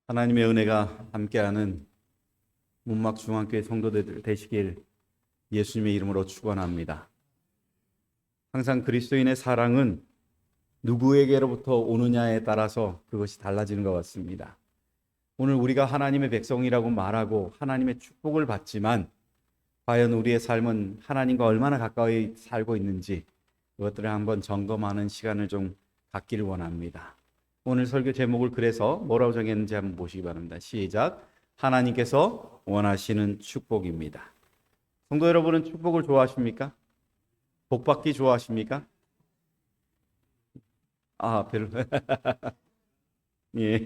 하나님의 은혜가 함께하는 문막 중앙교회 성도들 되시길 예수님의 이름으로 축원합니다. 항상 그리스도인의 사랑은 누구에게로부터 오느냐에 따라서 그것이 달라지는 것 같습니다. 오늘 우리가 하나님의 백성이라고 말하고 하나님의 축복을 받지만 과연 우리의 삶은 하나님과 얼마나 가까이 살고 있는지 그것들을 한번 점검하는 시간을 좀 갖기를 원합니다. 오늘 설교 제목을 그래서 뭐라고 정했는지 한번 보시기 바랍니다. 시작. 하나님께서 원하시는 축복입니다. 성도 여러분은 축복을 좋아하십니까? 복 받기 좋아하십니까? 별로. 예.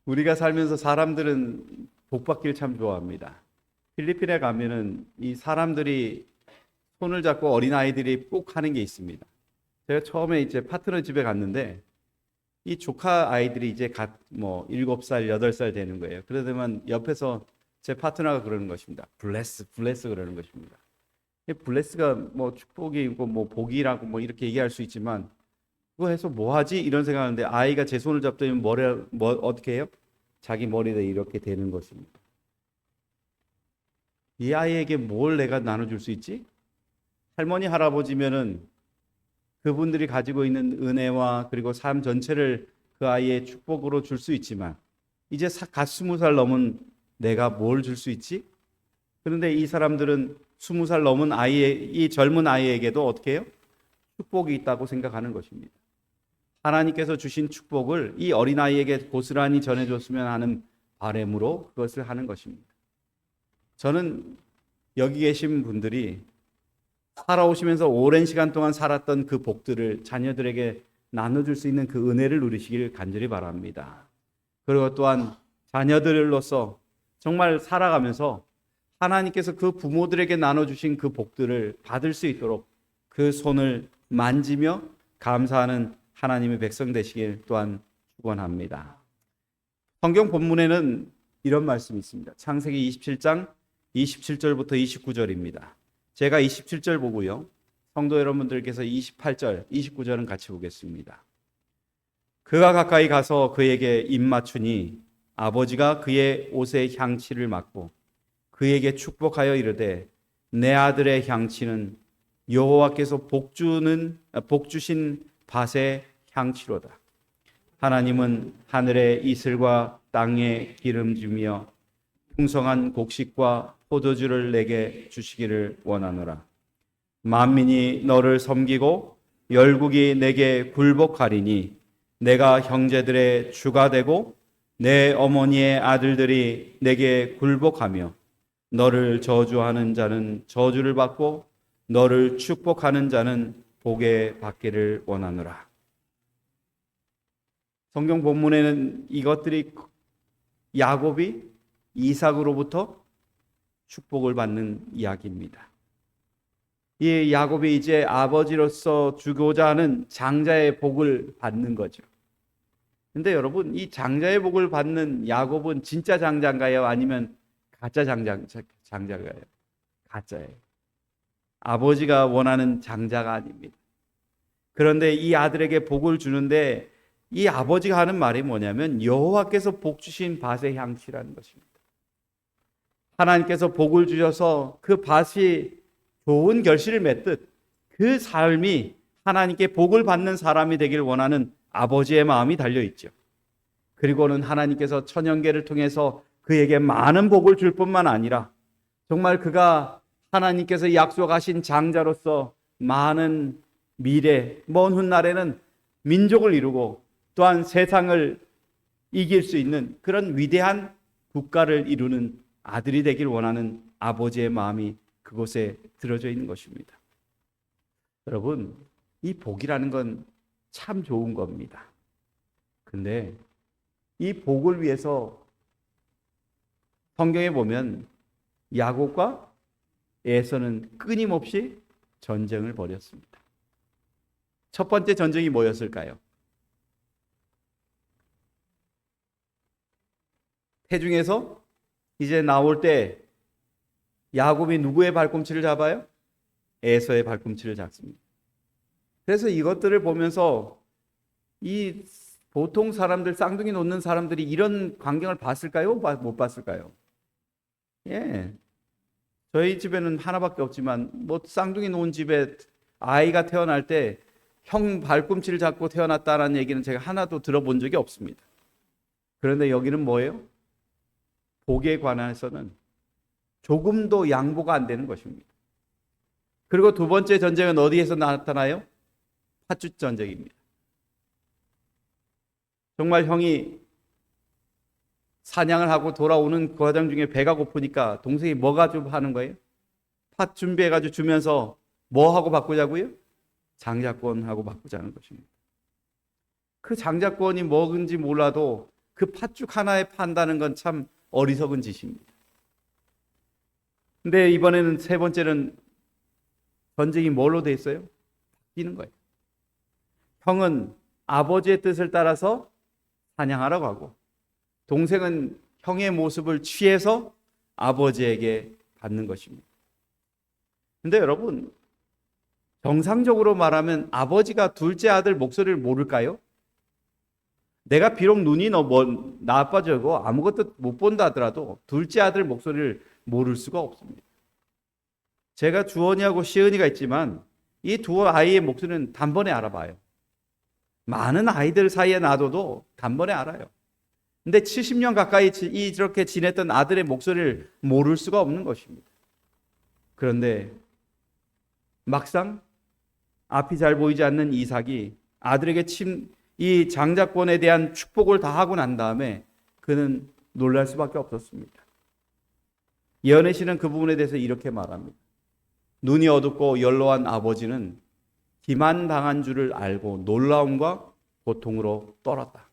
우리가 살면서 사람들은 복 받기를 참 좋아합니다. 필리핀에 가면은 이 사람들이 손을 잡고 어린아이들이 꼭 하는 게 있습니다. 제가 처음에 이제 파트너 집에 갔는데 이 조카 아이들이 이제 갓 7살, 8살 되는 거예요. 그러더만 옆에서 제 파트너가 그러는 것입니다. 블레스 그러는 것입니다. 블레스가 축복이고 복이라고 이렇게 얘기할 수 있지만 그거 해서 뭐 하지? 이런 생각하는데 아이가 제 손을 잡더니 어떻게 해요? 자기 머리에 이렇게 되는 것입니다. 이 아이에게 뭘 내가 나눠줄 수 있지? 할머니, 할아버지면은 그분들이 가지고 있는 은혜와 그리고 삶 전체를 그 아이의 축복으로 줄 수 있지만 이제 갓 20살 넘은 내가 뭘 줄 수 있지? 그런데 이 사람들은 20살 넘은 이 젊은 아이에게도 어떻게 해요? 축복이 있다고 생각하는 것입니다. 하나님께서 주신 축복을 이 어린아이에게 고스란히 전해줬으면 하는 바람으로 그것을 하는 것입니다. 저는 여기 계신 분들이 살아오시면서 오랜 시간 동안 살았던 그 복들을 자녀들에게 나눠줄 수 있는 그 은혜를 누리시길 간절히 바랍니다. 그리고 또한 자녀들로서 정말 살아가면서 하나님께서 그 부모들에게 나눠주신 그 복들을 받을 수 있도록 그 손을 만지며 감사하는 하나님의 백성 되시길 또한 축원합니다. 성경 본문에는 이런 말씀이 있습니다. 창세기 27장 27절부터 29절입니다. 제가 27절 보고요. 성도 여러분들께서 28절, 29절은 같이 보겠습니다. 그가 가까이 가서 그에게 입 맞추니 아버지가 그의 옷에 향치를 맡고 그에게 축복하여 이르되 내 아들의 향치는 여호와께서 복주신 밭의 향치로다. 하나님은 하늘의 이슬과 땅에 기름주며 풍성한 곡식과 포도주를 내게 주시기를 원하노라. 만민이 너를 섬기고 열국이 내게 굴복하리니 내가 형제들의 주가 되고 내 어머니의 아들들이 내게 굴복하며 너를 저주하는 자는 저주를 받고 너를 축복하는 자는 복에 받기를 원하노라. 성경 본문에는 이것들이 야곱이 이삭으로부터 축복을 받는 이야기입니다. 이 야곱이 이제 아버지로서 주고자 하는 장자의 복을 받는 거죠. 근데 여러분, 이 장자의 복을 받는 야곱은 진짜 장자인가요? 아니면 가짜 장자가요? 가짜예요. 아버지가 원하는 장자가 아닙니다. 그런데 이 아들에게 복을 주는데 이 아버지가 하는 말이 뭐냐면 여호와께서 복 주신 밭의 향치라는 것입니다. 하나님께서 복을 주셔서 그 밭이 좋은 결실을 맺듯 그 삶이 하나님께 복을 받는 사람이 되길 원하는 아버지의 마음이 달려있죠. 그리고는 하나님께서 천연계를 통해서 그에게 많은 복을 줄 뿐만 아니라 정말 그가 하나님께서 약속하신 장자로서 많은 미래, 먼 훗날에는 민족을 이루고 또한 세상을 이길 수 있는 그런 위대한 국가를 이루는 아들이 되길 원하는 아버지의 마음이 그곳에 들어져 있는 것입니다. 여러분, 이 복이라는 건 참 좋은 겁니다. 근데 이 복을 위해서 성경에 보면 야곱과 에서는 끊임없이 전쟁을 벌였습니다. 첫 번째 전쟁이 뭐였을까요? 태중에서 이제 나올 때 야곱이 누구의 발꿈치를 잡아요? 에서의 발꿈치를 잡습니다. 그래서 이것들을 보면서 이 보통 사람들, 쌍둥이 놓는 사람들이 이런 광경을 봤을까요? 못 봤을까요? 예. 저희 집에는 하나밖에 없지만 뭐 쌍둥이 놓은 집에 아이가 태어날 때 형 발꿈치를 잡고 태어났다라는 얘기는 제가 하나도 들어본 적이 없습니다. 그런데 여기는 뭐예요? 복에 관해서는 조금도 양보가 안 되는 것입니다. 그리고 두 번째 전쟁은 어디에서 나타나요? 팥죽 전쟁입니다. 정말 형이 사냥을 하고 돌아오는 과정 중에 배가 고프니까 동생이 뭐가 좀 하는 거예요? 팥 준비해가지고 주면서 뭐 하고 바꾸자고요? 장자권하고 바꾸자는 것입니다. 그 장자권이 뭔지 몰라도 그 팥죽 하나에 판다는 건 참 어리석은 짓입니다. 근데 이번에는 세 번째는 전쟁이 뭘로 돼 있어요? 바뀌는 거예요. 형은 아버지의 뜻을 따라서 사냥하라고 하고 동생은 형의 모습을 취해서 아버지에게 받는 것입니다. 근데 여러분, 정상적으로 말하면 아버지가 둘째 아들 목소리를 모를까요? 내가 비록 눈이 나빠지고 아무것도 못 본다 하더라도 둘째 아들 목소리를 모를 수가 없습니다. 제가 주원이하고 시은이가 있지만 이 두 아이의 목소리는 단번에 알아봐요. 많은 아이들 사이에 놔둬도 단번에 알아요. 근데 70년 가까이 이렇게 지냈던 아들의 목소리를 모를 수가 없는 것입니다. 그런데 막상 앞이 잘 보이지 않는 이삭이 아들에게 이 장자권에 대한 축복을 다 하고 난 다음에 그는 놀랄 수밖에 없었습니다. 예언의 시는 그 부분에 대해서 이렇게 말합니다. 눈이 어둡고 연로한 아버지는 기만당한 줄을 알고 놀라움과 고통으로 떨었다.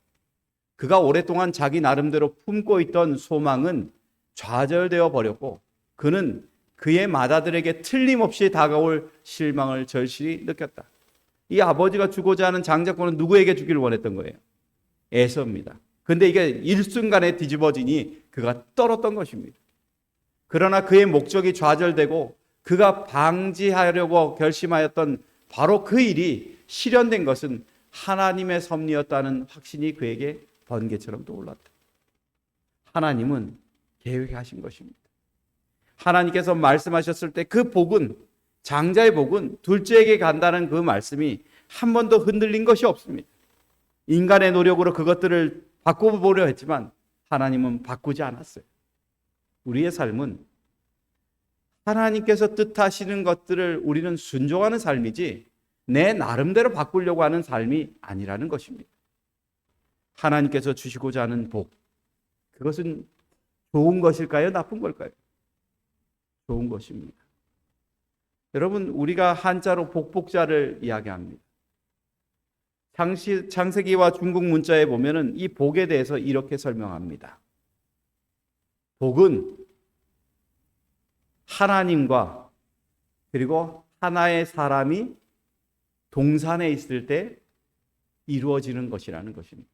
그가 오랫동안 자기 나름대로 품고 있던 소망은 좌절되어 버렸고 그는 그의 맏아들에게 틀림없이 다가올 실망을 절실히 느꼈다. 이 아버지가 주고자 하는 장자권은 누구에게 주기를 원했던 거예요? 에서입니다. 근데 이게 일순간에 뒤집어지니 그가 떨었던 것입니다. 그러나 그의 목적이 좌절되고 그가 방지하려고 결심하였던 바로 그 일이 실현된 것은 하나님의 섭리였다는 확신이 그에게 번개처럼 떠올랐다. 하나님은 계획하신 것입니다. 하나님께서 말씀하셨을 때 그 복은, 장자의 복은 둘째에게 간다는 그 말씀이 한 번도 흔들린 것이 없습니다. 인간의 노력으로 그것들을 바꿔보려 했지만 하나님은 바꾸지 않았어요. 우리의 삶은 하나님께서 뜻하시는 것들을 우리는 순종하는 삶이지 내 나름대로 바꾸려고 하는 삶이 아니라는 것입니다. 하나님께서 주시고자 하는 복, 그것은 좋은 것일까요? 나쁜 걸까요? 좋은 것입니다. 여러분, 우리가 한자로 복복자를 이야기합니다. 창세기와 중국 문자에 보면은 이 복에 대해서 이렇게 설명합니다. 복은 하나님과 그리고 하나의 사람이 동산에 있을 때 이루어지는 것이라는 것입니다.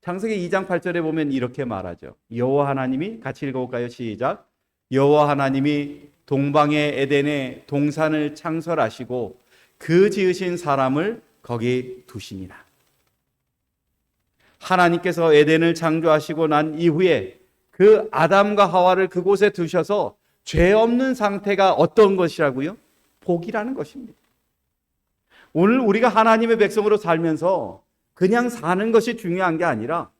창세기 2장 8절에 보면 이렇게 말하죠. 여호와 하나님이, 같이 읽어볼까요? 시작. 여호와 하나님이 동방의 에덴에 동산을 창설하시고 그 지으신 사람을 거기 두시니라. 하나님께서 에덴을 창조하시고 난 이후에 그 아담과 하와를 그곳에 두셔서 죄 없는 상태가 어떤 것이라고요? 복이라는 것입니다. 오늘 우리가 하나님의 백성으로 살면서 그냥 사는 것이 중요한 게 아니라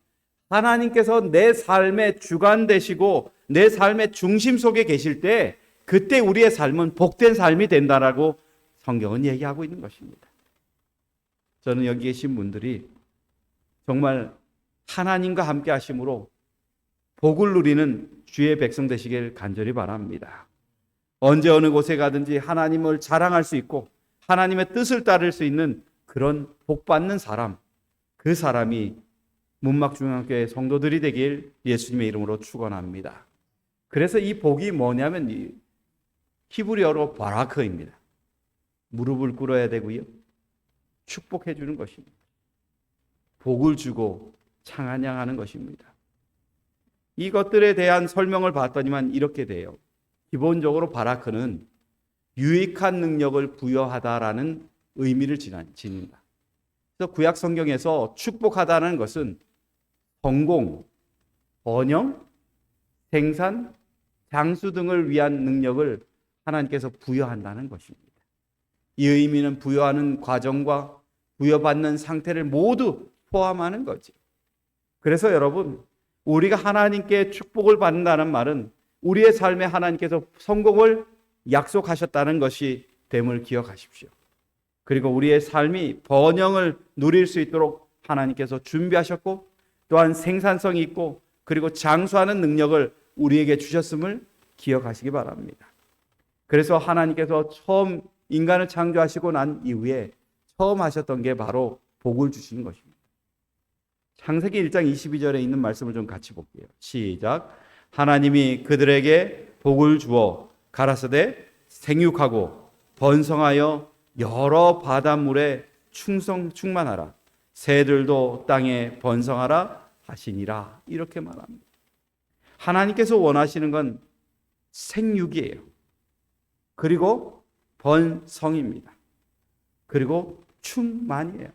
하나님께서 내 삶의 주관 되시고 내 삶의 중심 속에 계실 때 그때 우리의 삶은 복된 삶이 된다라고 성경은 얘기하고 있는 것입니다. 저는 여기 계신 분들이 정말 하나님과 함께 하심으로 복을 누리는 주의 백성 되시길 간절히 바랍니다. 언제 어느 곳에 가든지 하나님을 자랑할 수 있고 하나님의 뜻을 따를 수 있는 그런 복받는 사람, 그 사람이 문막중앙교회 성도들이 되길 예수님의 이름으로 축원합니다. 그래서 이 복이 뭐냐면 히브리어로 바라크입니다. 무릎을 꿇어야 되고요. 축복해 주는 것입니다. 복을 주고 찬양하는 것입니다. 이것들에 대한 설명을 봤더니만 이렇게 돼요. 기본적으로 바라크는 유익한 능력을 부여하다라는 의미를 지닌다. 그래서 구약 성경에서 축복하다는 것은 성공, 번영, 생산, 장수 등을 위한 능력을 하나님께서 부여한다는 것입니다. 이 의미는 부여하는 과정과 부여받는 상태를 모두 포함하는 거지. 그래서 여러분, 우리가 하나님께 축복을 받는다는 말은 우리의 삶에 하나님께서 성공을 약속하셨다는 것이 됨을 기억하십시오. 그리고 우리의 삶이 번영을 누릴 수 있도록 하나님께서 준비하셨고, 또한 생산성이 있고 그리고 장수하는 능력을 우리에게 주셨음을 기억하시기 바랍니다. 그래서 하나님께서 처음 인간을 창조하시고 난 이후에 처음 하셨던 게 바로 복을 주신 것입니다. 창세기 1장 22절에 있는 말씀을 좀 같이 볼게요. 시작. 하나님이 그들에게 복을 주어 가라사대 생육하고 번성하여 여러 바닷물에 충만하라. 새들도 땅에 번성하라 하시니라. 이렇게 말합니다. 하나님께서 원하시는 건 생육이에요. 그리고 번성입니다. 그리고 충만이에요.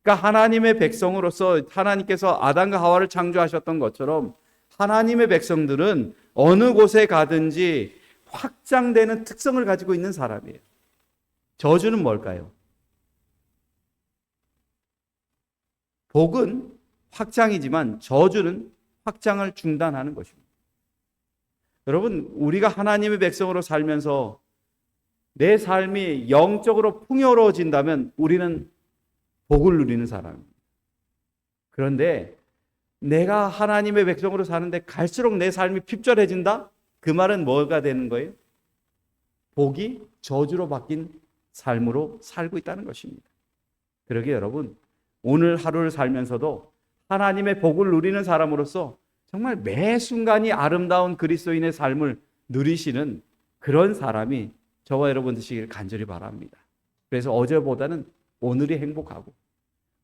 그러니까 하나님의 백성으로서 하나님께서 아담과 하와를 창조하셨던 것처럼 하나님의 백성들은 어느 곳에 가든지 확장되는 특성을 가지고 있는 사람이에요. 저주는 뭘까요? 복은 확장이지만 저주는 확장을 중단하는 것입니다. 여러분, 우리가 하나님의 백성으로 살면서 내 삶이 영적으로 풍요로워진다면 우리는 복을 누리는 사람입니다. 그런데 내가 하나님의 백성으로 사는데 갈수록 내 삶이 핍절해진다? 그 말은 뭐가 되는 거예요? 복이 저주로 바뀐 삶으로 살고 있다는 것입니다. 그러게 여러분, 오늘 하루를 살면서도 하나님의 복을 누리는 사람으로서 정말 매 순간이 아름다운 그리스도인의 삶을 누리시는 그런 사람이 저와 여러분 되시길 간절히 바랍니다. 그래서 어제보다는 오늘이 행복하고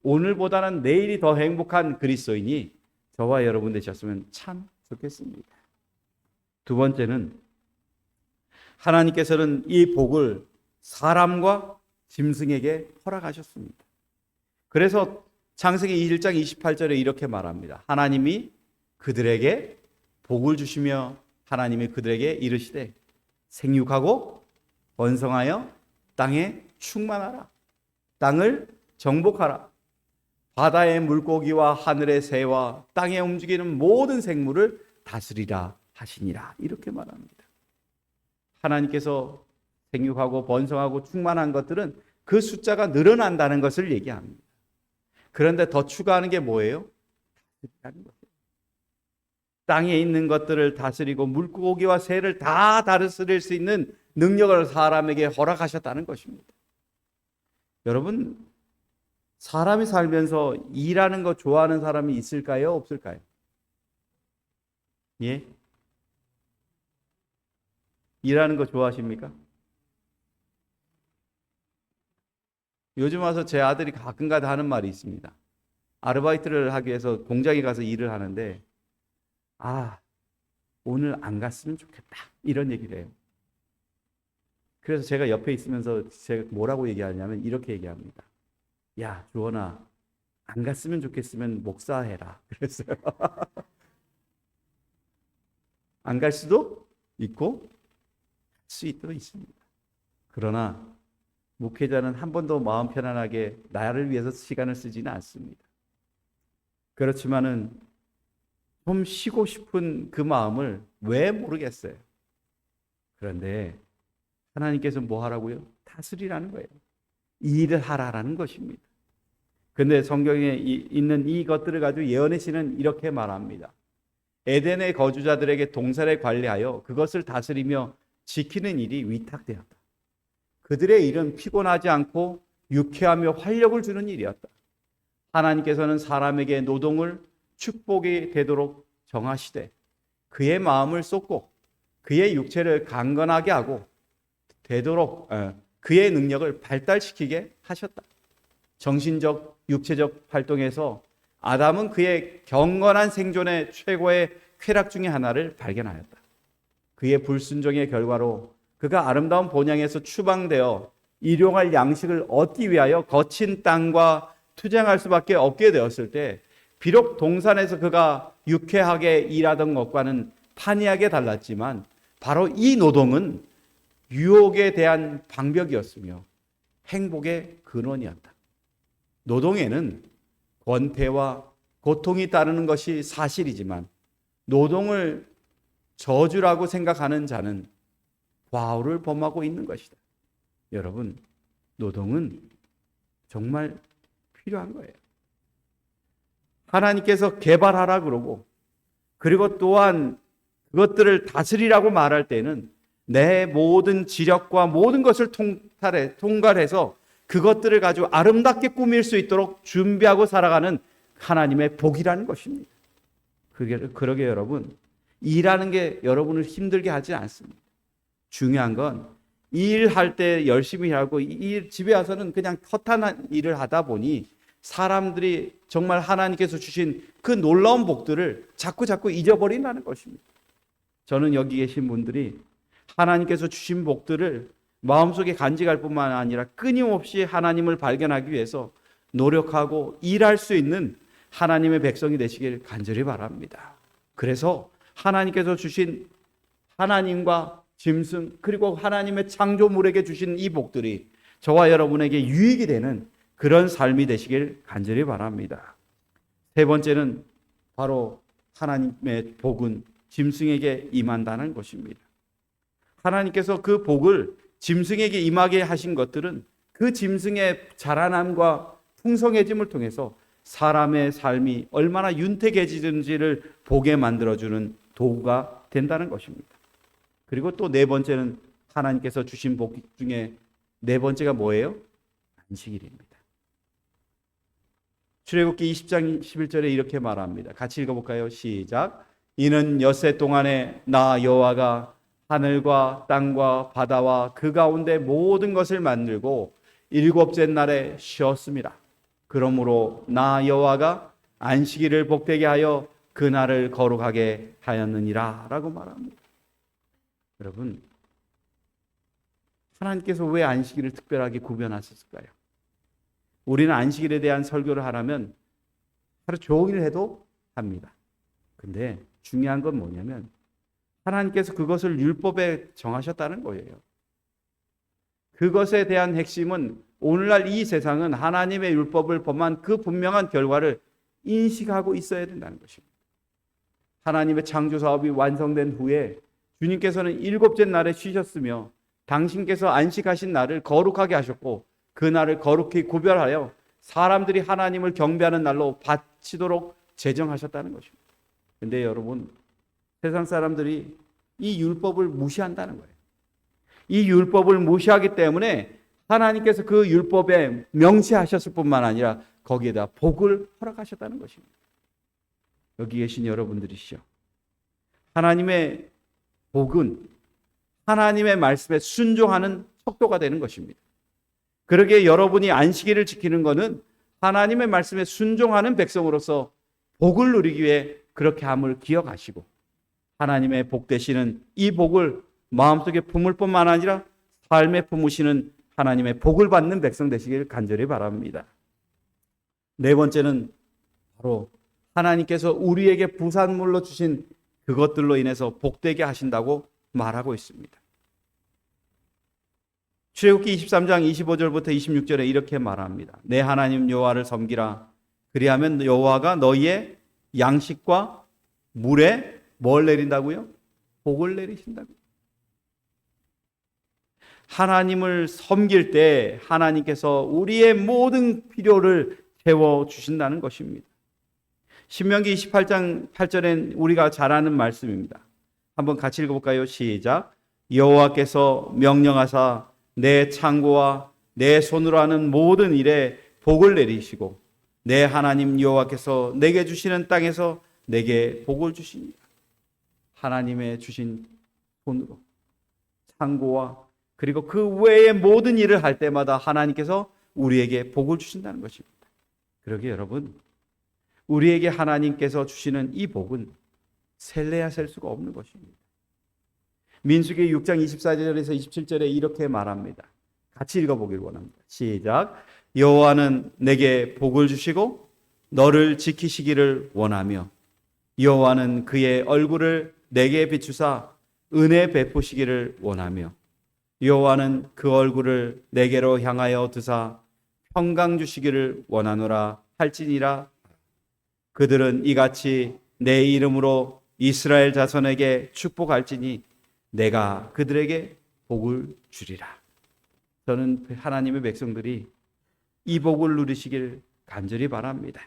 오늘보다는 내일이 더 행복한 그리스도인이 저와 여러분 되셨으면 참 좋겠습니다. 두 번째는 하나님께서는 이 복을 사람과 짐승에게 허락하셨습니다. 그래서 창세기 1장 28절에 이렇게 말합니다. 하나님이 그들에게 복을 주시며 하나님이 그들에게 이르시되 생육하고 번성하여 땅에 충만하라. 땅을 정복하라. 바다의 물고기와 하늘의 새와 땅에 움직이는 모든 생물을 다스리라 하시니라. 이렇게 말합니다. 하나님께서 생육하고 번성하고 충만한 것들은 그 숫자가 늘어난다는 것을 얘기합니다. 그런데 더 추가하는 게 뭐예요? 다스리라는 거예요. 땅에 있는 것들을 다스리고 물고기와 새를 다 다스릴 수 있는 능력을 사람에게 허락하셨다는 것입니다. 여러분, 사람이 살면서 일하는 거 좋아하는 사람이 있을까요? 없을까요? 예? 일하는 거 좋아하십니까? 요즘 와서 제 아들이 가끔가다 하는 말이 있습니다. 아르바이트를 하기 위해서 공장에 가서 일을 하는데 오늘 안 갔으면 좋겠다. 이런 얘기를 해요. 그래서 제가 옆에 있으면서 제가 뭐라고 얘기하냐면 이렇게 얘기합니다. 야, 주원아, 안 갔으면 좋겠으면 목사해라. 그랬어요. 안 갈 수도 있고 갈 수도 있습니다. 그러나 목회자는 한 번도 마음 편안하게 나를 위해서 시간을 쓰지는 않습니다. 그렇지만은 좀 쉬고 싶은 그 마음을 왜 모르겠어요. 그런데 하나님께서 뭐 하라고요? 다스리라는 거예요. 일을 하라라는 것입니다. 그런데 성경에 있는 이것들을 가지고 예언의 시는 이렇게 말합니다. 에덴의 거주자들에게 동산을 관리하여 그것을 다스리며 지키는 일이 위탁되었다. 그들의 일은 피곤하지 않고 유쾌하며 활력을 주는 일이었다. 하나님께서는 사람에게 노동을 축복이 되도록 정하시되 그의 마음을 쏟고 그의 육체를 강건하게 하고 되도록 그의 능력을 발달시키게 하셨다. 정신적, 육체적 활동에서 아담은 그의 경건한 생존의 최고의 쾌락 중의 하나를 발견하였다. 그의 불순종의 결과로 그가 아름다운 본향에서 추방되어 일용할 양식을 얻기 위하여 거친 땅과 투쟁할 수밖에 없게 되었을 때 비록 동산에서 그가 유쾌하게 일하던 것과는 판이하게 달랐지만 바로 이 노동은 유혹에 대한 방벽이었으며 행복의 근원이었다. 노동에는 권태와 고통이 따르는 것이 사실이지만 노동을 저주라고 생각하는 자는 과오를 범하고 있는 것이다. 여러분, 노동은 정말 필요한 거예요. 하나님께서 개발하라 그러고 그리고 또한 그것들을 다스리라고 말할 때는 내 모든 지력과 모든 것을 통달해서 그것들을 가지고 아름답게 꾸밀 수 있도록 준비하고 살아가는 하나님의 복이라는 것입니다. 그러게 여러분, 일하는 게 여러분을 힘들게 하지 않습니다. 중요한 건 일할 때 열심히 하고 집에 와서는 그냥 허탄한 일을 하다 보니 사람들이 정말 하나님께서 주신 그 놀라운 복들을 자꾸 잊어버린다는 것입니다. 저는 여기 계신 분들이 하나님께서 주신 복들을 마음속에 간직할 뿐만 아니라 끊임없이 하나님을 발견하기 위해서 노력하고 일할 수 있는 하나님의 백성이 되시길 간절히 바랍니다. 그래서 하나님께서 주신 하나님과 짐승 그리고 하나님의 창조물에게 주신 이 복들이 저와 여러분에게 유익이 되는 그런 삶이 되시길 간절히 바랍니다. 세 번째는 바로 하나님의 복은 짐승에게 임한다는 것입니다. 하나님께서 그 복을 짐승에게 임하게 하신 것들은 그 짐승의 자라남과 풍성해짐을 통해서 사람의 삶이 얼마나 윤택해지는지를 보게 만들어주는 도구가 된다는 것입니다. 그리고 또 네 번째는 하나님께서 주신 복 중에 네 번째가 뭐예요? 안식일입니다. 출애굽기 20장 11절에 이렇게 말합니다. 같이 읽어볼까요? 시작. 이는 엿새 동안에 나 여호와가 하늘과 땅과 바다와 그 가운데 모든 것을 만들고 일곱째 날에 쉬었습니다. 그러므로 나 여호와가 안식일을 복되게 하여 그 날을 거룩하게 하였느니라 라고 말합니다. 여러분, 하나님께서 왜 안식일을 특별하게 구별하셨을까요? 우리는 안식일에 대한 설교를 하려면 하루 종일 해도 합니다. 근데 중요한 건 뭐냐면 하나님께서 그것을 율법에 정하셨다는 거예요. 그것에 대한 핵심은 오늘날 이 세상은 하나님의 율법을 범한 그 분명한 결과를 인식하고 있어야 된다는 것입니다. 하나님의 창조 사업이 완성된 후에 주님께서는 일곱째 날에 쉬셨으며 당신께서 안식하신 날을 거룩하게 하셨고 그 날을 거룩히 구별하여 사람들이 하나님을 경배하는 날로 바치도록 제정하셨다는 것입니다. 그런데 여러분, 세상 사람들이 이 율법을 무시한다는 거예요. 이 율법을 무시하기 때문에 하나님께서 그 율법에 명시하셨을 뿐만 아니라 거기에다 복을 허락하셨다는 것입니다. 여기 계신 여러분들이시죠. 하나님의 복은 하나님의 말씀에 순종하는 척도가 되는 것입니다. 그러기에 여러분이 안식일을 지키는 것은 하나님의 말씀에 순종하는 백성으로서 복을 누리기 위해 그렇게 함을 기억하시고 하나님의 복 되시는 이 복을 마음속에 품을 뿐만 아니라 삶에 품으시는 하나님의 복을 받는 백성 되시길 간절히 바랍니다. 네 번째는 바로 하나님께서 우리에게 부산물로 주신 그것들로 인해서 복되게 하신다고 말하고 있습니다. 출애굽기 23장 25절부터 26절에 이렇게 말합니다. 내 하나님 여호와를 섬기라. 그리하면 여호와가 너희의 양식과 물에 뭘 내린다고요? 복을 내리신다고요. 하나님을 섬길 때 하나님께서 우리의 모든 필요를 채워주신다는 것입니다. 신명기 28장 8절엔 우리가 잘 아는 말씀입니다. 한번 같이 읽어볼까요? 시작. 여호와께서 명령하사 내 창고와 내 손으로 하는 모든 일에 복을 내리시고 내 하나님 여호와께서 내게 주시는 땅에서 내게 복을 주시니라. 하나님의 주신 손으로 창고와 그리고 그 외의 모든 일을 할 때마다 하나님께서 우리에게 복을 주신다는 것입니다. 그러기에 여러분, 우리에게 하나님께서 주시는 이 복은 셀래야 셀 수가 없는 것입니다. 민수기 6장 24절에서 27절에 이렇게 말합니다. 같이 읽어보길 원합니다. 시작. 여호와는 내게 복을 주시고 너를 지키시기를 원하며 여호와는 그의 얼굴을 내게 비추사 은혜 베푸시기를 원하며 여호와는 그 얼굴을 내게로 향하여 드사 평강 주시기를 원하노라 할지니라. 그들은 이같이 내 이름으로 이스라엘 자손에게 축복할지니 내가 그들에게 복을 주리라. 저는 하나님의 백성들이 이 복을 누리시길 간절히 바랍니다.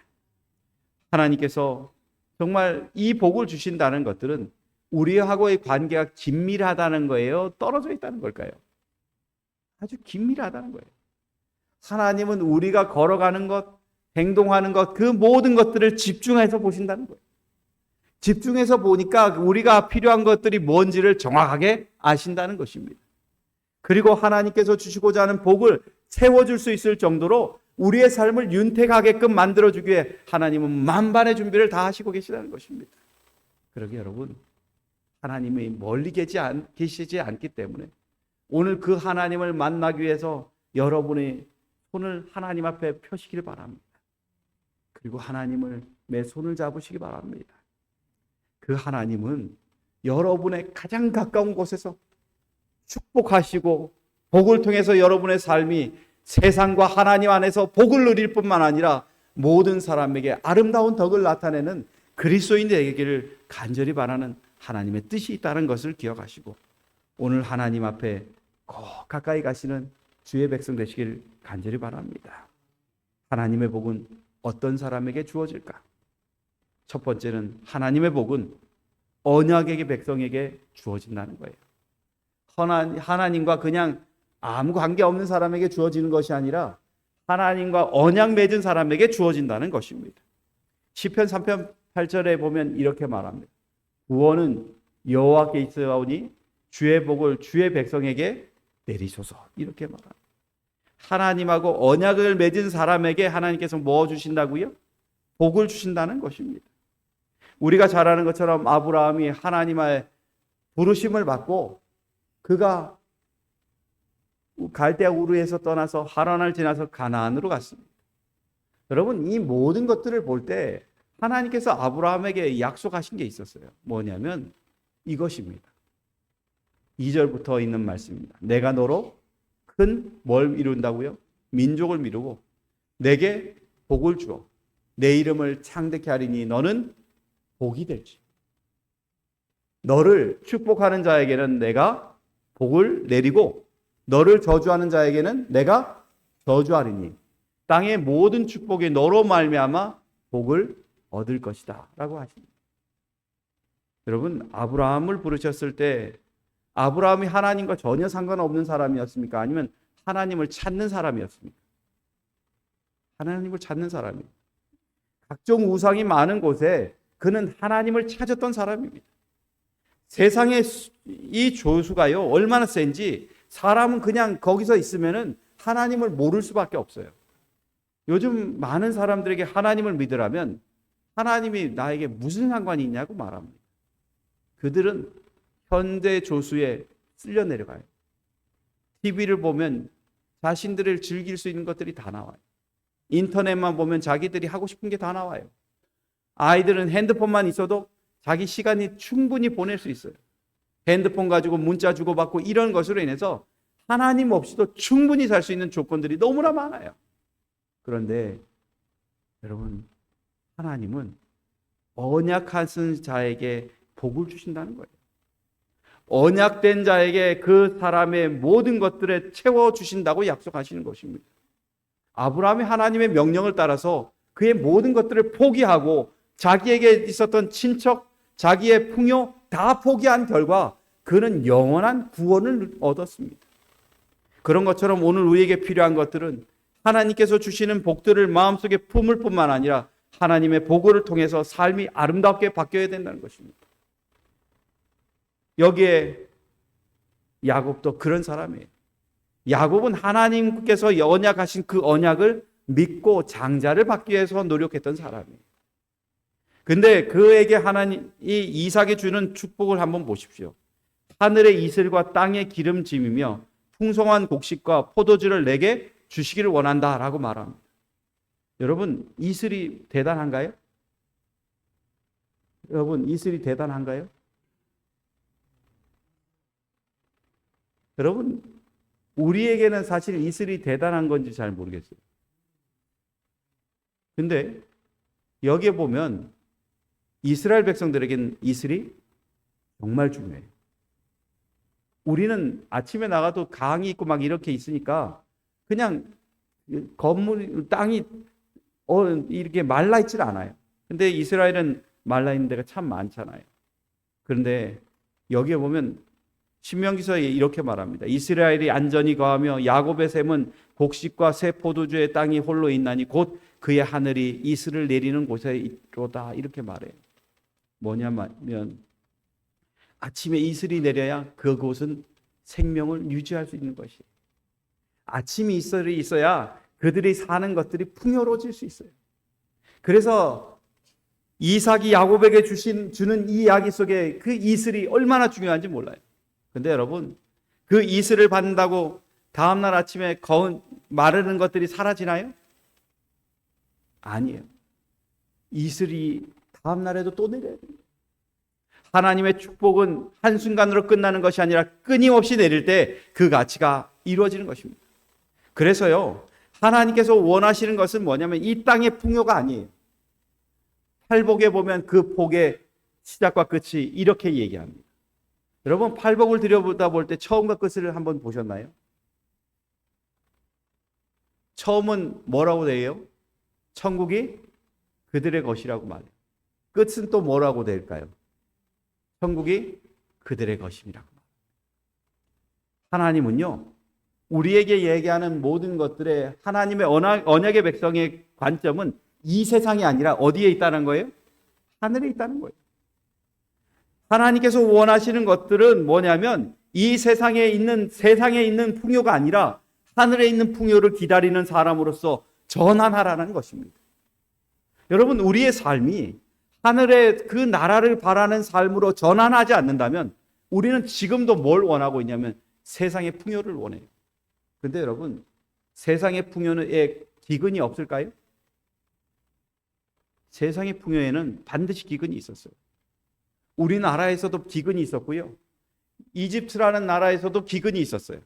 하나님께서 정말 이 복을 주신다는 것들은 우리하고의 관계가 긴밀하다는 거예요? 떨어져 있다는 걸까요? 아주 긴밀하다는 거예요. 하나님은 우리가 걸어가는 것, 행동하는 것, 그 모든 것들을 집중해서 보신다는 거예요. 집중해서 보니까 우리가 필요한 것들이 뭔지를 정확하게 아신다는 것입니다. 그리고 하나님께서 주시고자 하는 복을 채워줄 수 있을 정도로 우리의 삶을 윤택하게끔 만들어주기 위해 하나님은 만반의 준비를 다 하시고 계시다는 것입니다. 그러게 여러분, 하나님이 멀리 계시지 않기 때문에 오늘 그 하나님을 만나기 위해서 여러분의 손을 하나님 앞에 펴시길 바랍니다. 그리고 하나님을 매 손을 잡으시기 바랍니다. 그 하나님은 여러분의 가장 가까운 곳에서 축복하시고 복을 통해서 여러분의 삶이 세상과 하나님 안에서 복을 누릴 뿐만 아니라 모든 사람에게 아름다운 덕을 나타내는 그리스도인이 되기를 간절히 바라는 하나님의 뜻이 있다는 것을 기억하시고 오늘 하나님 앞에 꼭 가까이 가시는 주의 백성 되시길 간절히 바랍니다. 하나님의 복은 어떤 사람에게 주어질까? 첫 번째는 하나님의 복은 언약의 백성에게 주어진다는 거예요. 하나님과 그냥 아무 관계 없는 사람에게 주어지는 것이 아니라 하나님과 언약 맺은 사람에게 주어진다는 것입니다. 시편 3편 8절에 보면 이렇게 말합니다. 구원은 여호와께 있사오니 주의 복을 주의 백성에게 내리소서. 이렇게 말합니다. 하나님하고 언약을 맺은 사람에게 하나님께서 뭐 주신다고요? 복을 주신다는 것입니다. 우리가 잘 아는 것처럼 아브라함이 하나님의 부르심을 받고 그가 갈대아 우르에서 떠나서 하란을 지나서 가나안으로 갔습니다. 여러분, 이 모든 것들을 볼 때 하나님께서 아브라함에게 약속하신 게 있었어요. 뭐냐면 이것입니다. 2절부터 있는 말씀입니다. 내가 너로 큰 뭘 이룬다고요? 민족을 미루고 내게 복을 주어 내 이름을 창대케 하리니 너는 복이 될지. 너를 축복하는 자에게는 내가 복을 내리고 너를 저주하는 자에게는 내가 저주하리니 땅의 모든 축복이 너로 말미암아 복을 얻을 것이다 라고 하십니다. 여러분, 아브라함을 부르셨을 때 아브라함이 하나님과 전혀 상관없는 사람이었습니까? 아니면 하나님을 찾는 사람이었습니까? 하나님을 찾는 사람이에요. 각종 우상이 많은 곳에 그는 하나님을 찾았던 사람입니다. 세상에 이 조수가요 얼마나 센지 사람은 그냥 거기서 있으면은 하나님을 모를 수밖에 없어요. 요즘 많은 사람들에게 하나님을 믿으라면 하나님이 나에게 무슨 상관이 있냐고 말합니다. 그들은 현대 조수에 쓸려 내려가요. TV를 보면 자신들을 즐길 수 있는 것들이 다 나와요. 인터넷만 보면 자기들이 하고 싶은 게 다 나와요. 아이들은 핸드폰만 있어도 자기 시간이 충분히 보낼 수 있어요. 핸드폰 가지고 문자 주고받고 이런 것으로 인해서 하나님 없이도 충분히 살 수 있는 조건들이 너무나 많아요. 그런데 여러분, 하나님은 언약하신 자에게 복을 주신다는 거예요. 언약된 자에게 그 사람의 모든 것들을 채워주신다고 약속하시는 것입니다. 아브라함이 하나님의 명령을 따라서 그의 모든 것들을 포기하고 자기에게 있었던 친척, 자기의 풍요 다 포기한 결과 그는 영원한 구원을 얻었습니다. 그런 것처럼 오늘 우리에게 필요한 것들은 하나님께서 주시는 복들을 마음속에 품을 뿐만 아니라 하나님의 복을 통해서 삶이 아름답게 바뀌어야 된다는 것입니다. 여기에 야곱도 그런 사람이에요. 야곱은 하나님께서 언약하신 그 언약을 믿고 장자를 받기 위해서 노력했던 사람이에요. 근데 그에게 하나님이 이삭이 주는 축복을 한번 보십시오. 하늘의 이슬과 땅의 기름짐이며 풍성한 곡식과 포도주를 내게 주시기를 원한다라고 말합니다. 여러분, 이슬이 대단한가요? 여러분, 이슬이 대단한가요? 여러분, 우리에게는 사실 이슬이 대단한 건지 잘 모르겠어요. 근데 여기에 보면 이스라엘 백성들에게는 이슬이 정말 중요해요. 우리는 아침에 나가도 강이 있고 막 이렇게 있으니까 그냥 건물, 땅이 이렇게 말라 있질 않아요. 근데 이스라엘은 말라 있는 데가 참 많잖아요. 그런데 여기에 보면 신명기서에 이렇게 말합니다. 이스라엘이 안전히 거하며 야곱의 샘은 곡식과 새 포도주의 땅이 홀로 있나니 곧 그의 하늘이 이슬을 내리는 곳에 있도다. 이렇게 말해요. 뭐냐면 아침에 이슬이 내려야 그곳은 생명을 유지할 수 있는 것이에요. 아침이 이슬이 있어야 그들이 사는 것들이 풍요로워질 수 있어요. 그래서 이삭이 야곱에게 주는 이 이야기 속에 그 이슬이 얼마나 중요한지 몰라요. 근데 여러분, 그 이슬을 받는다고 다음날 아침에 마르는 것들이 사라지나요? 아니에요. 이슬이 다음날에도 또 내려야 됩니다. 하나님의 축복은 한순간으로 끝나는 것이 아니라 끊임없이 내릴 때 그 가치가 이루어지는 것입니다. 그래서요, 하나님께서 원하시는 것은 뭐냐면 이 땅의 풍요가 아니에요. 팔복에 보면 그 복의 시작과 끝이 이렇게 얘기합니다. 여러분, 팔복을 들여다볼 때 처음과 끝을 한번 보셨나요? 처음은 뭐라고 돼요? 천국이 그들의 것이라고 말해요. 끝은 또 뭐라고 될까요? 천국이 그들의 것임이라고 말해요. 하나님은요, 우리에게 얘기하는 모든 것들의 하나님의 언약의 백성의 관점은 이 세상이 아니라 어디에 있다는 거예요? 하늘에 있다는 거예요. 하나님께서 원하시는 것들은 뭐냐면 이 세상에 있는 풍요가 아니라 하늘에 있는 풍요를 기다리는 사람으로서 전환하라는 것입니다. 여러분, 우리의 삶이 하늘의 그 나라를 바라는 삶으로 전환하지 않는다면 우리는 지금도 뭘 원하고 있냐면 세상의 풍요를 원해요. 그런데 여러분, 세상의 풍요에 기근이 없을까요? 세상의 풍요에는 반드시 기근이 있었어요. 우리나라에서도 기근이 있었고요. 이집트라는 나라에서도 기근이 있었어요.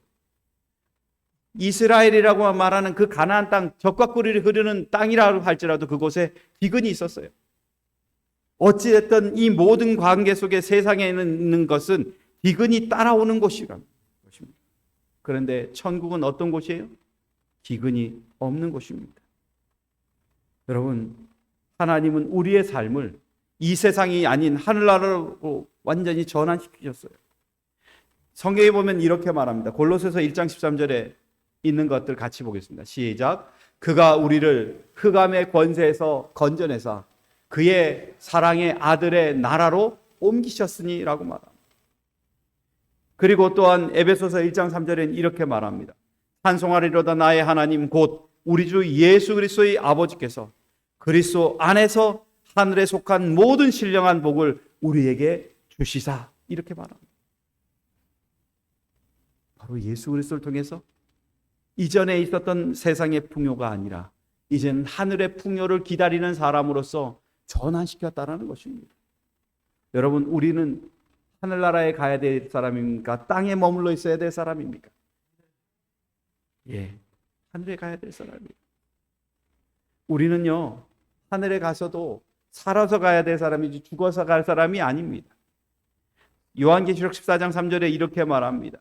이스라엘이라고 말하는 그 가나안 땅, 젖과 꿀이 흐르는 땅이라고 할지라도 그곳에 기근이 있었어요. 어찌됐든 이 모든 관계 속에 세상에 있는 것은 기근이 따라오는 것입니다. 그런데 천국은 어떤 곳이에요? 기근이 없는 곳입니다. 여러분, 하나님은 우리의 삶을 이 세상이 아닌 하늘나라로 완전히 전환시키셨어요. 성경에 보면 이렇게 말합니다. 골로새서 1장 13절에 있는 것들 같이 보겠습니다. 시작. 그가 우리를 흑암의 권세에서 건져내사 그의 사랑의 아들의 나라로 옮기셨으니라고 말합니다. 그리고 또한 에베소서 1장 3절에는 이렇게 말합니다. 찬송하리로다 나의 하나님 곧 우리 주 예수 그리스도의 아버지께서 그리스도 안에서 하늘에 속한 모든 신령한 복을 우리에게 주시사 이렇게 말합니다. 바로 예수 그리스도를 통해서 이전에 있었던 세상의 풍요가 아니라 이제는 하늘의 풍요를 기다리는 사람으로서 전환시켰다는 것입니다. 여러분, 우리는 하늘나라에 가야 될 사람입니까? 땅에 머물러 있어야 될 사람입니까? 예, 하늘에 가야 될 사람입니다. 우리는요, 하늘에 가서도 살아서 가야 될 사람이지 죽어서 갈 사람이 아닙니다. 요한계시록 14장 3절에 이렇게 말합니다.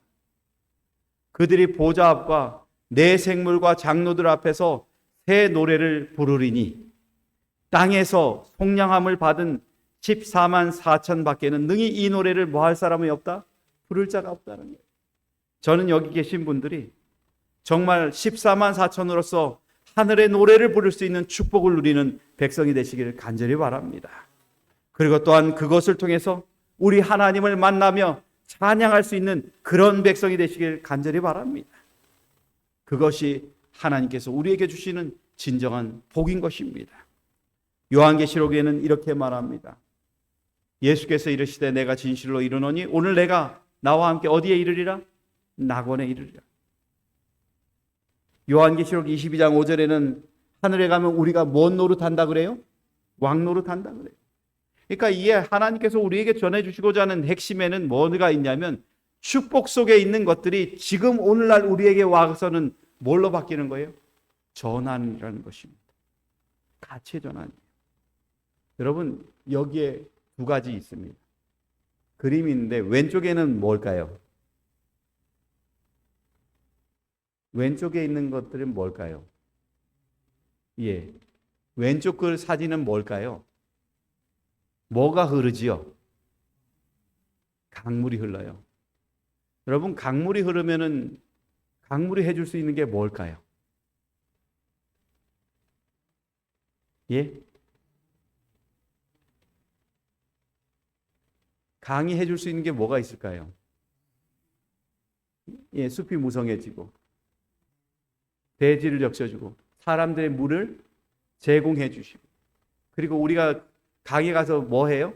그들이 보좌 앞과 내 생물과 장로들 앞에서 새 노래를 부르리니 땅에서 속량함을 받은 14만 4천 밖에는 능히 이 노래를 뭐 할 사람이 없다? 부를 자가 없다는 거예요. 저는 여기 계신 분들이 정말 14만 4천으로서 하늘의 노래를 부를 수 있는 축복을 누리는 백성이 되시기를 간절히 바랍니다. 그리고 또한 그것을 통해서 우리 하나님을 만나며 찬양할 수 있는 그런 백성이 되시길 간절히 바랍니다. 그것이 하나님께서 우리에게 주시는 진정한 복인 것입니다. 요한계시록에는 이렇게 말합니다. 예수께서 이르시되 내가 진실로 이르노니 오늘 내가 나와 함께 어디에 이르리라? 낙원에 이르리라. 요한계시록 22장 5절에는 하늘에 가면 우리가 뭔 노릇한다 그래요? 왕 노릇한다 그래요. 그러니까 이게 하나님께서 우리에게 전해주시고자 하는 핵심에는 뭐가 있냐면 축복 속에 있는 것들이 지금 오늘날 우리에게 와서는 뭘로 바뀌는 거예요? 전환이라는 것입니다. 가치의 전환이에요. 여러분 여기에 두 가지 있습니다. 그림이 있는데 왼쪽에는 뭘까요? 왼쪽에 있는 것들은 뭘까요? 예, 왼쪽 그 사진은 뭘까요? 뭐가 흐르지요? 강물이 흘러요. 여러분 강물이 흐르면은 강물이 해줄 수 있는 게 뭘까요? 예? 강이 해줄 수 있는 게 뭐가 있을까요? 예, 숲이 무성해지고 대지를 적셔주고 사람들의 물을 제공해 주시고 그리고 우리가 강에 가서 뭐 해요?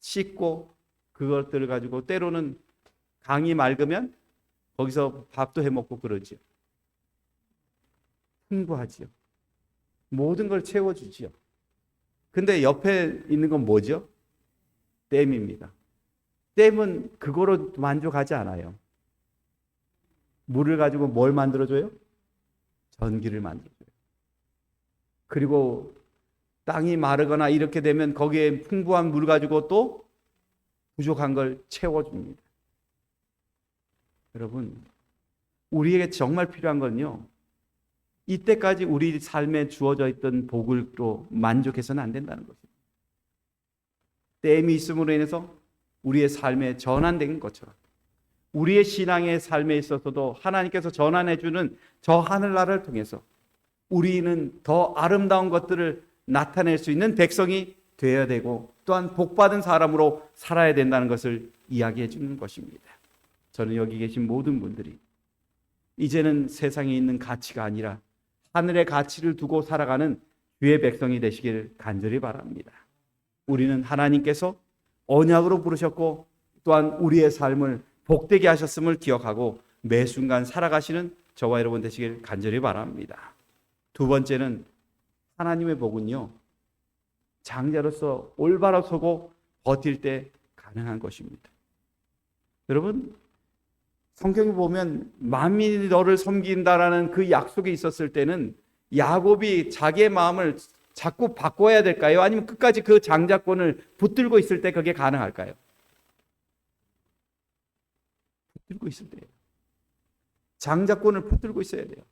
씻고 그것들을 가지고 때로는 강이 맑으면 거기서 밥도 해 먹고 그러지요. 풍부하지요. 모든 걸 채워주지요. 근데 옆에 있는 건 뭐죠? 댐입니다. 댐은 그거로 만족하지 않아요. 물을 가지고 뭘 만들어줘요? 전기를 만들어줘요. 그리고 땅이 마르거나 이렇게 되면 거기에 풍부한 물을 가지고 또 부족한 걸 채워줍니다. 여러분, 우리에게 정말 필요한 건요, 이때까지 우리 삶에 주어져 있던 복을로 만족해서는 안 된다는 것입니다. 댐이 있음으로 인해서 우리의 삶에 전환된 것처럼 우리의 신앙의 삶에 있어서도 하나님께서 전환해주는 저 하늘나라를 통해서 우리는 더 아름다운 것들을 나타낼 수 있는 백성이 되어야 되고 또한 복받은 사람으로 살아야 된다는 것을 이야기해 주는 것입니다. 저는 여기 계신 모든 분들이 이제는 세상에 있는 가치가 아니라 하늘의 가치를 두고 살아가는 주의 백성이 되시길 간절히 바랍니다. 우리는 하나님께서 언약으로 부르셨고 또한 우리의 삶을 복되게 하셨음을 기억하고 매 순간 살아가시는 저와 여러분 되시길 간절히 바랍니다. 두 번째는 하나님의 복은요, 장자로서 올바로 서고 버틸 때 가능한 것입니다. 여러분, 성경에 보면 만민이 너를 섬긴다라는 그 약속이 있었을 때는 야곱이 자기의 마음을 자꾸 바꿔야 될까요? 아니면 끝까지 그 장자권을 붙들고 있을 때 그게 가능할까요? 붙들고 있을 때예요. 장자권을 붙들고 있어야 돼요.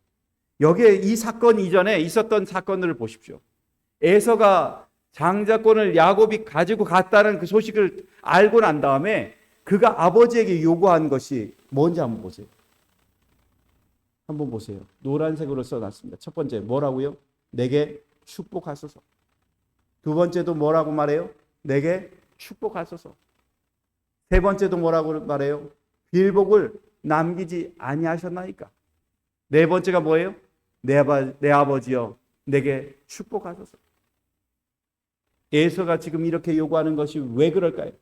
여기에 이 사건 이전에 있었던 사건들을 보십시오. 에서가 장자권을 야곱이 가지고 갔다는 그 소식을 알고 난 다음에 그가 아버지에게 요구한 것이 뭔지 한번 보세요. 한번 보세요. 노란색으로 써놨습니다. 첫 번째 뭐라고요? 내게 축복하소서. 두 번째도 뭐라고 말해요? 내게 축복하소서. 세 번째도 뭐라고 말해요? 빌복을 남기지 아니하셨나이까. 네 번째가 뭐예요? 내 아버지여 내게 축복하소서. 에서가 지금 이렇게 요구하는 것이 왜 그럴까요?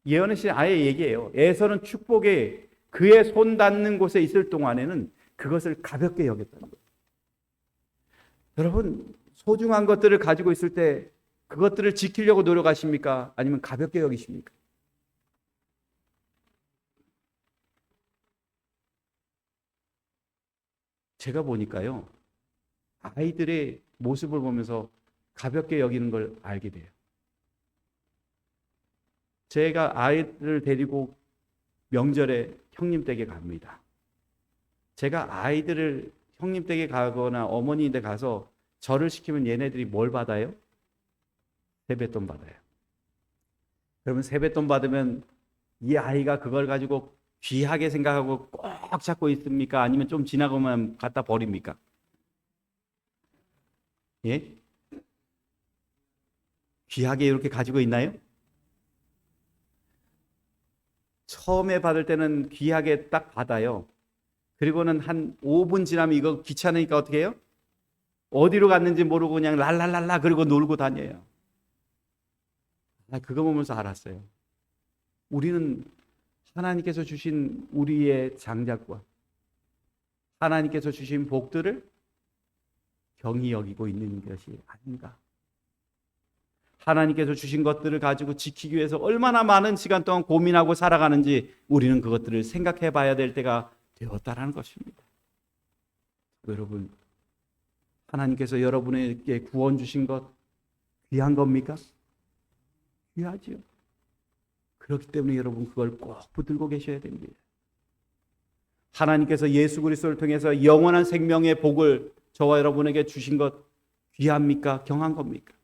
예언의 신 아예 얘기해요. 에서는 축복에 그의 손 닿는 곳에 있을 동안에는 그것을 가볍게 여겼다는 거예요. 여러분, 소중한 것들을 가지고 있을 때 그것들을 지키려고 노력하십니까? 아니면 가볍게 여기십니까? 제가 보니까요, 아이들의 모습을 보면서 가볍게 여기는 걸 알게 돼요. 제가 아이들을 데리고 명절에 형님 댁에 갑니다. 제가 아이들을 형님 댁에 가거나 어머니 댁에 가서 절을 시키면 얘네들이 뭘 받아요? 세뱃돈 받아요. 그러면 세뱃돈 받으면 이 아이가 그걸 가지고 귀하게 생각하고 꼭 잡고 있습니까? 아니면 좀 지나가면 갖다 버립니까? 예? 귀하게 이렇게 가지고 있나요? 처음에 받을 때는 귀하게 딱 받아요. 그리고는 한 5분 지나면 이거 귀찮으니까 어떻게 해요? 어디로 갔는지 모르고 그냥 랄랄랄라 그러고 놀고 다녀요. 그거 보면서 알았어요. 우리는 하나님께서 주신 우리의 장자권, 하나님께서 주신 복들을 경히 여기고 있는 것이 아닌가. 하나님께서 주신 것들을 가지고 지키기 위해서 얼마나 많은 시간 동안 고민하고 살아가는지 우리는 그것들을 생각해 봐야 될 때가 되었다라는 것입니다. 여러분, 하나님께서 여러분에게 구원 주신 것 귀한 겁니까? 귀하지요. 그렇기 때문에 여러분 그걸 꼭 붙들고 계셔야 됩니다. 하나님께서 예수 그리스도를 통해서 영원한 생명의 복을 저와 여러분에게 주신 것 귀합니까? 경한 겁니까?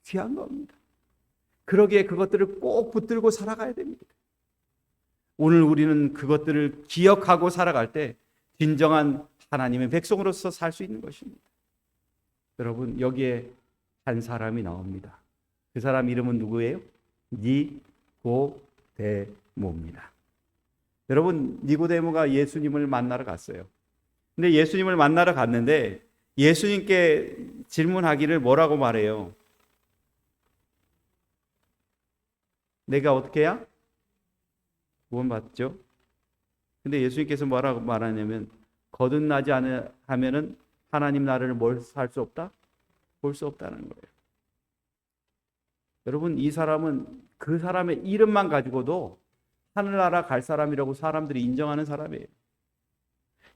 귀한 겁니다. 그러기에 그것들을 꼭 붙들고 살아가야 됩니다. 오늘 우리는 그것들을 기억하고 살아갈 때 진정한 하나님의 백성으로서 살 수 있는 것입니다. 여러분, 여기에 한 사람이 나옵니다. 그 사람 이름은 누구예요? 니고데모입니다. 여러분, 니고데모가 예수님을 만나러 갔어요. 근데 예수님을 만나러 갔는데 예수님께 질문하기를 뭐라고 말해요? 내가 어떻게 해야? 구원받죠? 근데 예수님께서 뭐라고 말하냐면 거듭나지 않으면은 하나님 나라를 뭘 살 수 없다? 볼 수 없다는 거예요. 여러분, 이 사람은 그 사람의 이름만 가지고도 하늘나라 갈 사람이라고 사람들이 인정하는 사람이에요.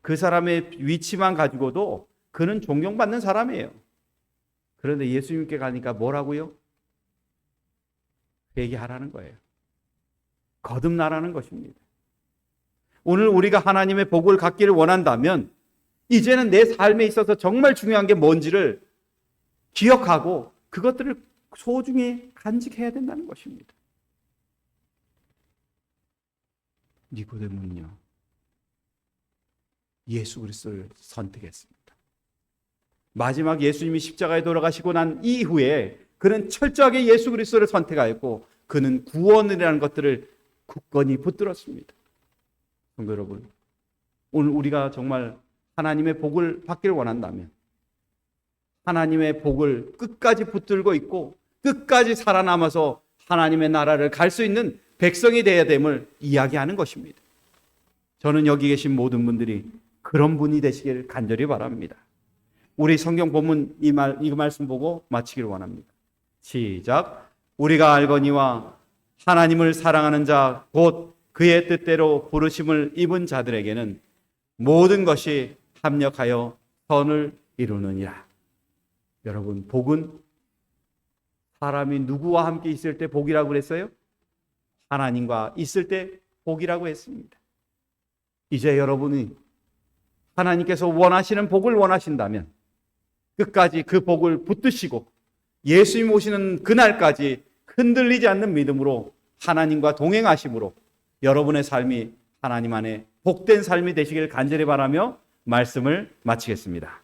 그 사람의 위치만 가지고도 그는 존경받는 사람이에요. 그런데 예수님께 가니까 뭐라고요? 회개하라는 거예요. 거듭나라는 것입니다. 오늘 우리가 하나님의 복을 갖기를 원한다면 이제는 내 삶에 있어서 정말 중요한 게 뭔지를 기억하고 그것들을 소중히 간직해야 된다는 것입니다. 니고데모는요, 예수 그리스도를 선택했습니다. 마지막 예수님이 십자가에 돌아가시고 난 이후에 그는 철저하게 예수 그리스도를 선택하였고 그는 구원이라는 것들을 굳건히 붙들었습니다. 성도 여러분, 오늘 우리가 정말 하나님의 복을 받기를 원한다면 하나님의 복을 끝까지 붙들고 있고 끝까지 살아남아서 하나님의 나라를 갈 수 있는 백성이 되어야 됨을 이야기하는 것입니다. 저는 여기 계신 모든 분들이 그런 분이 되시길 간절히 바랍니다. 우리 성경 본문 이 말씀 보고 마치기를 원합니다. 시작. 우리가 알거니와 하나님을 사랑하는 자 곧 그의 뜻대로 부르심을 입은 자들에게는 모든 것이 합력하여 선을 이루느니라. 여러분, 복은 사람이 누구와 함께 있을 때 복이라고 그랬어요? 하나님과 있을 때 복이라고 했습니다. 이제 여러분이 하나님께서 원하시는 복을 원하신다면 끝까지 그 복을 붙드시고 예수님 오시는 그날까지 흔들리지 않는 믿음으로 하나님과 동행하심으로 여러분의 삶이 하나님 안에 복된 삶이 되시길 간절히 바라며 말씀을 마치겠습니다.